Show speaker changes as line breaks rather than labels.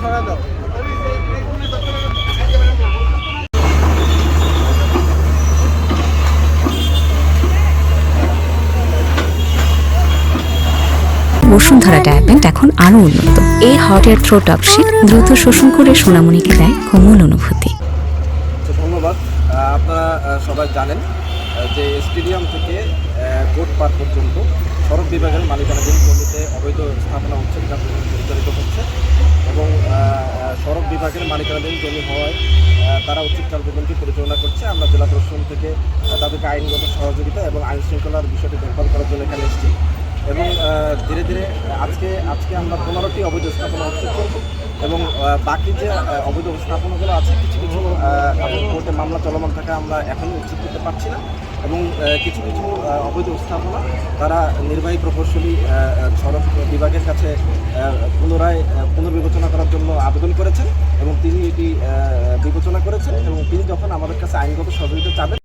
বসুন্ধরা ডায়াপেন্ট এখন আরো উন্নত। এই hot air through top sheet দ্রুত শোষণ করে সোনামণিকে দেয় কোমল অনুভূতি।
ধন্যবাদ। আপনারা সবাই জানেন যে স্টেডিয়াম থেকে কোর্ট পার্ক পর্যন্ত সড়ক বিভাগের মালিকানাধীন জমিতে অবৈধ স্থাপনা হচ্ছে, পরিচালিত হচ্ছে এবং সড়ক বিভাগের মালিকানাধীন জমি হওয়ায় তারা উচিত কার্যক্রমটি পরিচালনা করছে। আমরা জেলা প্রশাসন থেকে তাদেরকে আইনগত সহযোগিতা এবং আইন শৃঙ্খলার বিষয়টি দেখভাল করার জন্য এখানে এসেছি এবং ধীরে ধীরে আজকে আমরা 15টি অবৈধ স্থাপনা হচ্ছে এবং বাকি যে অবৈধ স্থাপনাগুলো আছে কিছু কোর্টে মামলা চলমান থাকা আমরা এখনই উচিত করতে পারছি না এবং কিছু অবৈধ স্থাপনা তারা নির্বাহী প্রকৌশলী সড়ক বিভাগের কাছে পুনর্বিবেচনা করার জন্য আবেদন করেছেন এবং তিনি এটি বিবেচনা করেছেন এবং তিনি যখন আমাদের কাছে আইনগত সহযোগিতা চাবেন